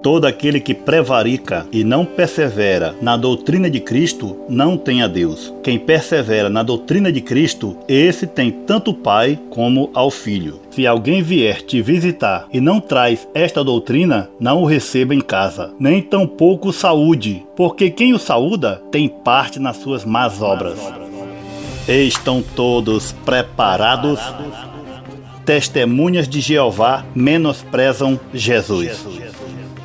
Todo aquele que prevarica e não persevera na doutrina de Cristo não tem a Deus. Quem persevera na doutrina de Cristo, esse tem tanto o Pai como ao Filho. Se alguém vier te visitar e não traz esta doutrina, não o receba em casa, nem tampouco o saúde, porque quem o saúda tem parte nas suas más obras. Estão todos preparados? Testemunhas de Jeová menosprezam Jesus.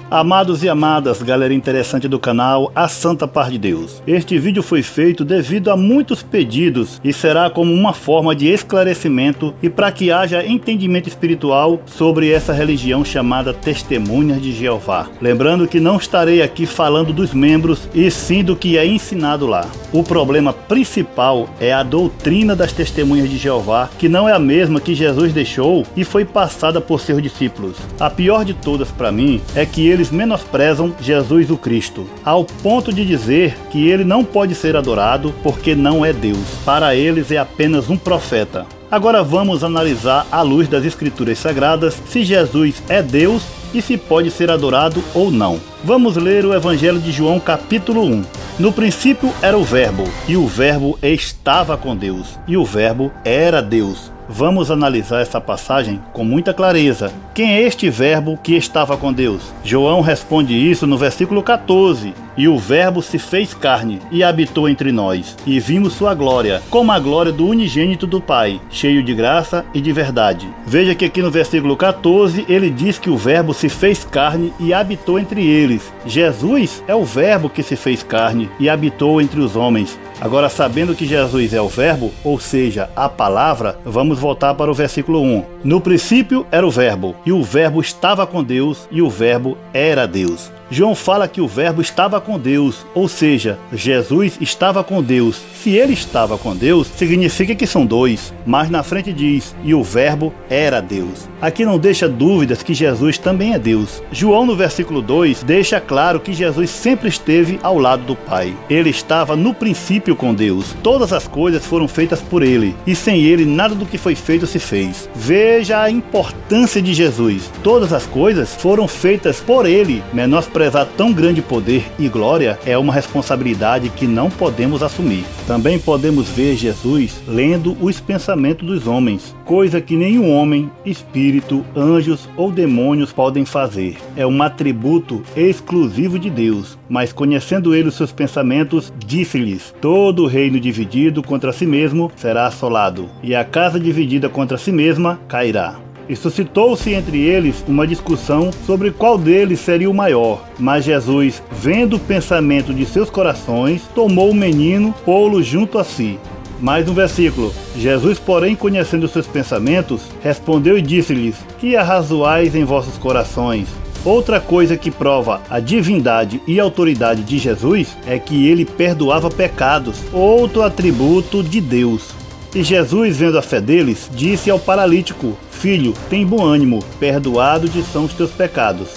Amados e amadas, galera interessante do canal, a Santa Paz de Deus. Este vídeo foi feito devido a muitos pedidos e será como uma forma de esclarecimento e para que haja entendimento espiritual sobre essa religião chamada Testemunhas de Jeová. Lembrando que não estarei aqui falando dos membros e sim do que é ensinado lá. O problema principal é a doutrina das Testemunhas de Jeová, que não é a mesma que Jesus deixou e foi passada por seus discípulos. A pior de todas para mim é que eles menosprezam Jesus o Cristo, ao ponto de dizer que ele não pode ser adorado porque não é Deus. Para eles é apenas um profeta. Agora vamos analisar à luz das Escrituras Sagradas se Jesus é Deus e se pode ser adorado ou não. Vamos ler o Evangelho de João capítulo 1. No princípio era o Verbo, e o Verbo estava com Deus, e o Verbo era Deus. Vamos analisar essa passagem com muita clareza. Quem é este Verbo que estava com Deus? João responde isso no versículo 14. E o Verbo se fez carne e habitou entre nós, e vimos sua glória, como a glória do unigênito do Pai, cheio de graça e de verdade. Veja que aqui no versículo 14, ele diz que o Verbo se fez carne e habitou entre eles. Jesus é o Verbo que se fez carne e habitou entre os homens. Agora, sabendo que Jesus é o Verbo, ou seja, a palavra, vamos voltar para o versículo 1. No princípio era o Verbo, e o Verbo estava com Deus, e o Verbo era Deus. João fala que o Verbo estava com Deus, ou seja, Jesus estava com Deus. Se ele estava com Deus, significa que são dois, mas na frente diz, e o Verbo era Deus. Aqui não deixa dúvidas que Jesus também é Deus. João no versículo 2 deixa claro que Jesus sempre esteve ao lado do Pai. Ele estava no princípio com Deus. Todas as coisas foram feitas por ele, e sem ele nada do que foi feito se fez. Veja a importância de Jesus. Todas as coisas foram feitas por ele. Menosprezar tão grande poder e glória é uma responsabilidade que não podemos assumir. Também podemos ver Jesus lendo os pensamentos dos homens, coisa que nenhum homem, espírito, anjos ou demônios podem fazer. É um atributo exclusivo de Deus, mas conhecendo ele os seus pensamentos, disse-lhes: todo reino dividido contra si mesmo será assolado, e a casa dividida contra si mesma cairá. E suscitou-se entre eles uma discussão sobre qual deles seria o maior. Mas Jesus, vendo o pensamento de seus corações, tomou o menino, pô-lo junto a si. Mais um versículo. Jesus, porém, conhecendo seus pensamentos, respondeu e disse-lhes: que arrazoais em vossos corações? Outra coisa que prova a divindade e autoridade de Jesus é que ele perdoava pecados, outro atributo de Deus. E Jesus, vendo a fé deles, disse ao paralítico: filho, tem bom ânimo, perdoados te são os teus pecados.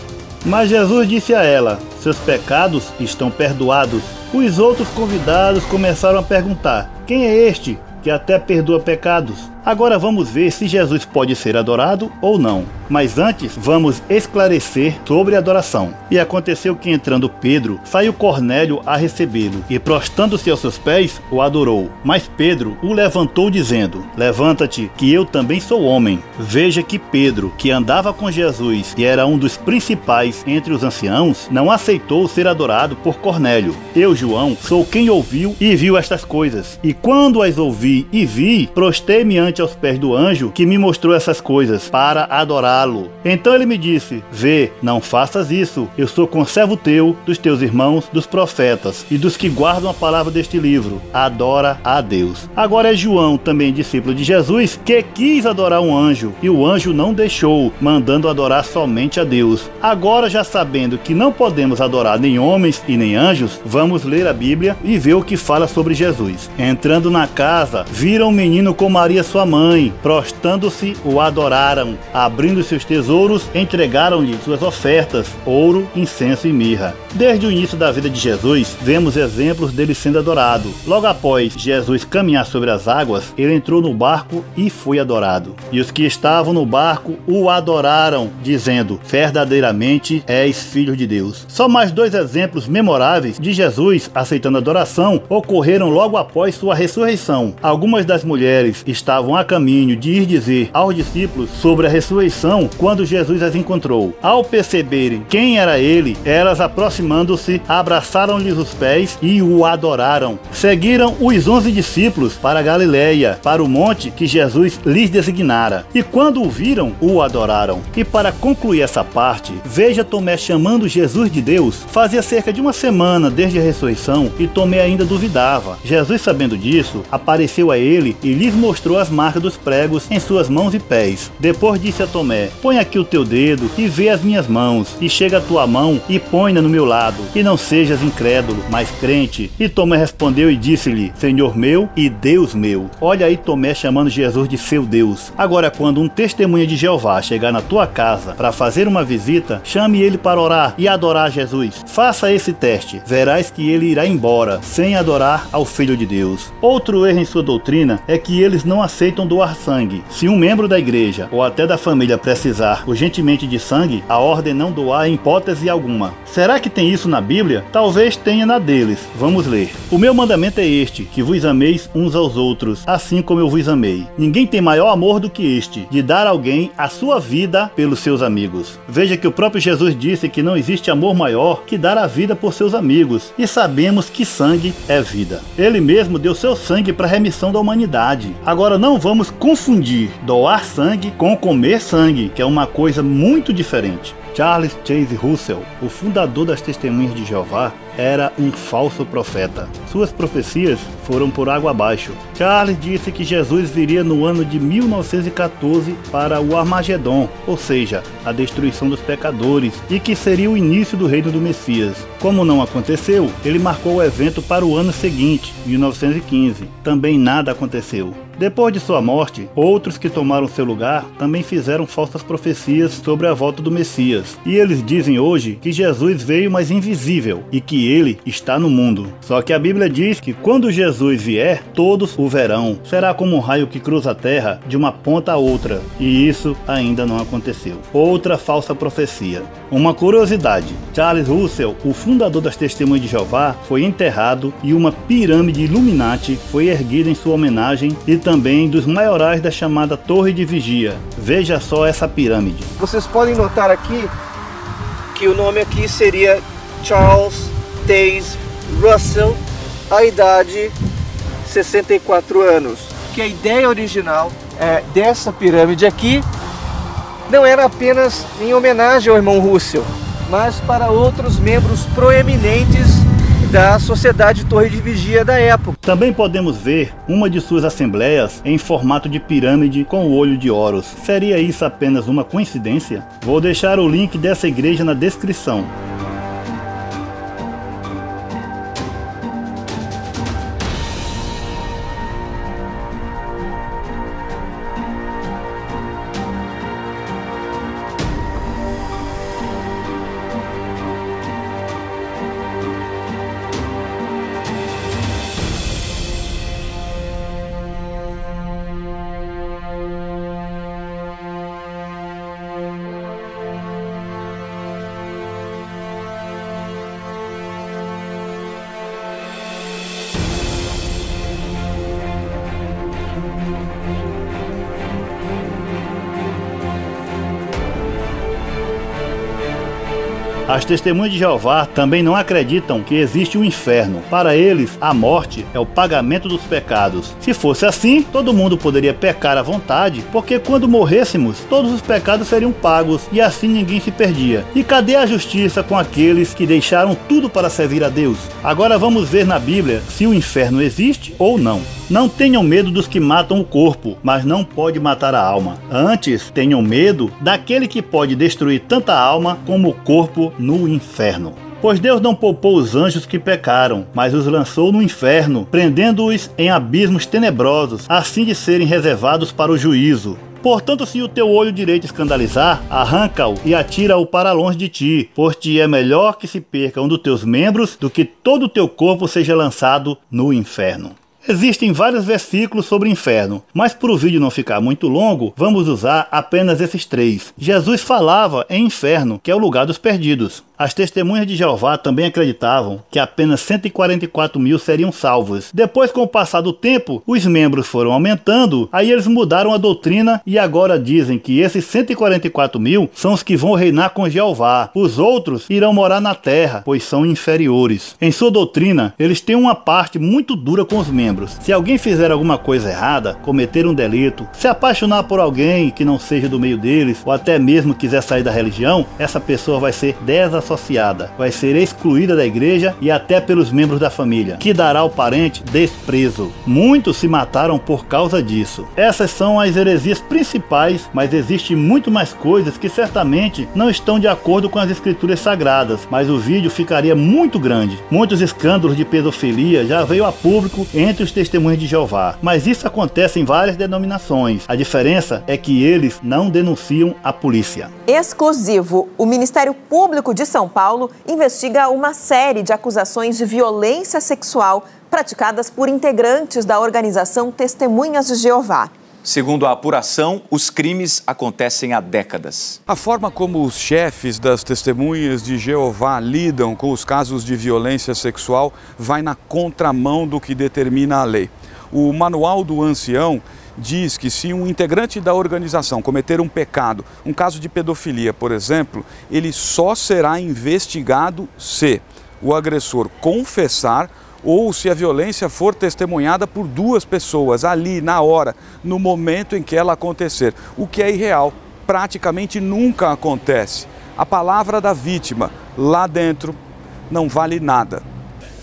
Mas Jesus disse a ela: seus pecados estão perdoados. Os outros convidados começaram a perguntar: quem é este que até perdoa pecados? Agora vamos ver se Jesus pode ser adorado ou não. Mas antes, vamos esclarecer sobre a adoração. E aconteceu que, entrando Pedro, saiu Cornélio a recebê-lo, e prostrando-se aos seus pés, o adorou. Mas Pedro o levantou, dizendo: levanta-te, que eu também sou homem. Veja que Pedro, que andava com Jesus e era um dos principais entre os anciãos, não aceitou ser adorado por Cornélio. Eu, João, sou quem ouviu e viu estas coisas. E quando as ouvi e vi, prostei-me ante aos pés do anjo que me mostrou essas coisas, para adorá-lo. Então ele me disse: vê, não faças isso, eu sou conservo teu, dos teus irmãos, dos profetas e dos que guardam a palavra deste livro. Adora a Deus. Agora é João, também discípulo de Jesus, que quis adorar um anjo, e o anjo não deixou, mandando adorar somente a Deus. Agora, já sabendo que não podemos adorar nem homens e nem anjos, vamos ler a Bíblia e ver o que fala sobre Jesus. Entrando na casa, viram o menino com Maria sua mãe, prostrando-se, o adoraram. Abrindo seus tesouros, entregaram-lhe suas ofertas, ouro, incenso e mirra. Desde o início da vida de Jesus, vemos exemplos dele sendo adorado. Logo após Jesus caminhar sobre as águas, ele entrou no barco e foi adorado. E os que estavam no barco o adoraram, dizendo: verdadeiramente és filho de Deus. Só mais dois exemplos memoráveis de Jesus aceitando adoração ocorreram logo após sua ressurreição. Algumas das mulheres estavam a caminho de ir dizer aos discípulos sobre a ressurreição quando Jesus as encontrou. Ao perceberem quem era ele, elas, aproximando-se, abraçaram-lhes os pés e o adoraram. Seguiram os 11 discípulos para Galiléia, para o monte que Jesus lhes designara. E quando o viram, o adoraram. E para concluir essa parte, veja Tomé chamando Jesus de Deus. Fazia cerca de uma semana desde a ressurreição e Tomé ainda duvidava. Jesus, sabendo disso, apareceu a ele e lhes mostrou as marcas dos pregos em suas mãos e pés. Depois disse a Tomé: põe aqui o teu dedo e vê as minhas mãos, e chega a tua mão e põe-na no meu lado, e não sejas incrédulo, mas crente. E Tomé respondeu e disse-lhe: Senhor meu e Deus meu. Olha aí Tomé chamando Jesus de seu Deus. Agora, quando um testemunha de Jeová chegar na tua casa para fazer uma visita, chame ele para orar e adorar Jesus. Faça esse teste, verás que ele irá embora sem adorar ao Filho de Deus. Outro erro em sua doutrina é que eles não aceitam doar sangue. Se um membro da igreja ou até da família precisar urgentemente de sangue, a ordem é não doar em hipótese alguma. Será que tem isso na Bíblia? Talvez tenha na deles. Vamos ler. O meu mandamento é este, que vos ameis uns aos outros, assim como eu vos amei. Ninguém tem maior amor do que este, de dar a alguém a sua vida pelos seus amigos. Veja que o próprio Jesus disse que não existe amor maior que dar a vida por seus amigos, e sabemos que sangue é vida. Ele mesmo deu seu sangue para a remissão da humanidade. Agora não vamos confundir doar sangue com comer sangue, que é uma coisa muito diferente. Charles Chase Russell, o fundador das Testemunhas de Jeová, era um falso profeta. Suas profecias foram por água abaixo. Charles disse que Jesus viria no ano de 1914 para o Armagedon, ou seja, a destruição dos pecadores, e que seria o início do reino do Messias. Como não aconteceu, ele marcou o evento para o ano seguinte, 1915. Também nada aconteceu. Depois de sua morte, outros que tomaram seu lugar também fizeram falsas profecias sobre a volta do Messias. E eles dizem hoje que Jesus veio, mas invisível, e que ele está no mundo. Só que a Bíblia diz que quando Jesus vier, todos o verão. Será como um raio que cruza a terra de uma ponta a outra. E isso ainda não aconteceu. Outra falsa profecia. Uma curiosidade: Charles Russell, o fundador das Testemunhas de Jeová, foi enterrado e uma pirâmide Illuminati foi erguida em sua homenagem, e também dos maiorais da chamada Torre de Vigia. Veja só essa pirâmide. Vocês podem notar aqui que o nome aqui seria Charles Taze Russell, a idade 64 anos. Que a ideia original dessa pirâmide aqui não era apenas em homenagem ao irmão Russell, mas para outros membros proeminentes da Sociedade Torre de Vigia da época. Também podemos ver uma de suas assembleias em formato de pirâmide com o olho de Horus. Seria isso apenas uma coincidência? Vou deixar o link dessa igreja na descrição. As Testemunhas de Jeová também não acreditam que existe um inferno. Para eles, a morte é o pagamento dos pecados. Se fosse assim, todo mundo poderia pecar à vontade, porque quando morrêssemos, todos os pecados seriam pagos e assim ninguém se perdia. E cadê a justiça com aqueles que deixaram tudo para servir a Deus? Agora vamos ver na Bíblia se o inferno existe ou não. Não tenham medo dos que matam o corpo, mas não pode matar a alma. Antes, tenham medo daquele que pode destruir tanta alma como o corpo no inferno. Pois Deus não poupou os anjos que pecaram, mas os lançou no inferno, prendendo-os em abismos tenebrosos, a fim de serem reservados para o juízo. Portanto, se o teu olho direito escandalizar, arranca-o e atira-o para longe de ti, pois te é melhor que se perca um dos teus membros do que todo o teu corpo seja lançado no inferno. Existem vários versículos sobre o inferno, mas para o vídeo não ficar muito longo, vamos usar apenas esses 3. Jesus falava em inferno, que é o lugar dos perdidos. As testemunhas de Jeová também acreditavam que apenas 144 mil seriam salvos. Depois, com o passar do tempo, os membros foram aumentando, aí eles mudaram a doutrina e agora dizem que esses 144 mil são os que vão reinar com Jeová. Os outros irão morar na terra, pois são inferiores. Em sua doutrina, eles têm uma parte muito dura com os membros. Se alguém fizer alguma coisa errada, cometer um delito, se apaixonar por alguém que não seja do meio deles, ou até mesmo quiser sair da religião, essa pessoa vai ser desassociada, vai ser excluída da igreja e até pelos membros da família, que dará ao parente desprezo. Muitos se mataram por causa disso. Essas são as heresias principais, mas existe muito mais coisas que certamente não estão de acordo com as escrituras sagradas, mas o vídeo ficaria muito grande. Muitos escândalos de pedofilia já veio a público entre os testemunhas de Jeová, mas isso acontece em várias denominações. A diferença é que eles não denunciam a polícia. Exclusivo. O Ministério Público de São Paulo investiga uma série de acusações de violência sexual praticadas por integrantes da organização Testemunhas de Jeová. Segundo a apuração, os crimes acontecem há décadas. A forma como os chefes das Testemunhas de Jeová lidam com os casos de violência sexual vai na contramão do que determina a lei. O Manual do Ancião diz que se um integrante da organização cometer um pecado, um caso de pedofilia, por exemplo, ele só será investigado se o agressor confessar ou se a violência for testemunhada por 2 pessoas ali, na hora, no momento em que ela acontecer, o que é irreal, praticamente nunca acontece. A palavra da vítima lá dentro não vale nada.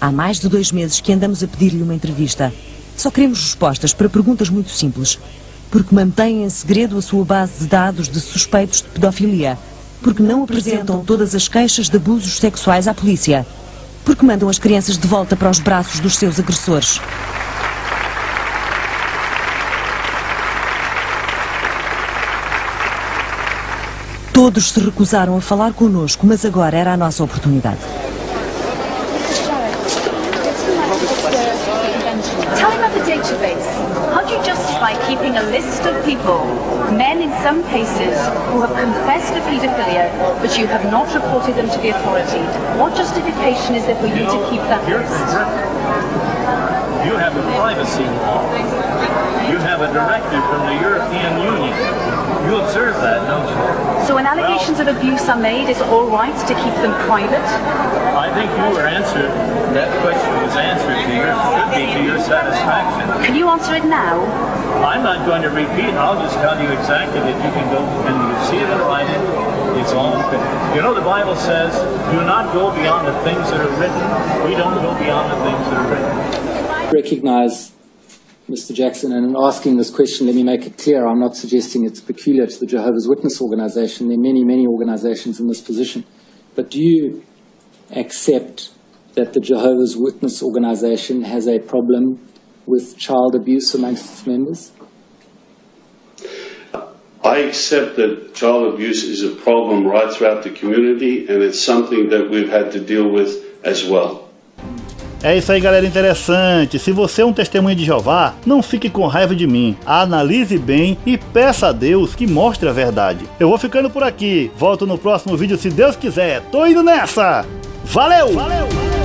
Há mais de 2 meses que andamos a pedir-lhe uma entrevista. Só queremos respostas para perguntas muito simples. Porque mantém em segredo a sua base de dados de suspeitos de pedofilia. Porque não apresentam todas as queixas de abusos sexuais à polícia. Porque mandam as crianças de volta para os braços dos seus agressores. Todos se recusaram a falar connosco, mas agora era a nossa oportunidade. Tell him about the database. How do you justify keeping a list of people, men in some cases, who have confessed to paedophilia, but you have not reported them to the authority? What justification is there for you to keep that list? You have a privacy law. You have a directive from the European Union. You observe that, don't you? So when allegations of abuse are made, it's all right to keep them private? I think you were answered. That question was answered to your satisfaction. Can you answer it now? I'm not going to repeat. I'll just tell you exactly that you can go and you see it in writing. It's all open. You know, the Bible says, do not go beyond the things that are written. We don't go beyond the things that are written. Recognize Mr. Jackson, and in asking this question, let me make it clear, I'm not suggesting it's peculiar to the Jehovah's Witness organization. There are many, many organizations in this position. But do you accept that the Jehovah's Witness organization has a problem with child abuse amongst its members? I accept that child abuse is a problem right throughout the community, and it's something that we've had to deal with as well. É isso aí, galera interessante. Se você é um testemunho de Jeová, não fique com raiva de mim. Analise bem e peça a Deus que mostre a verdade. Eu vou ficando por aqui. Volto no próximo vídeo se Deus quiser. Tô indo nessa. Valeu! Valeu!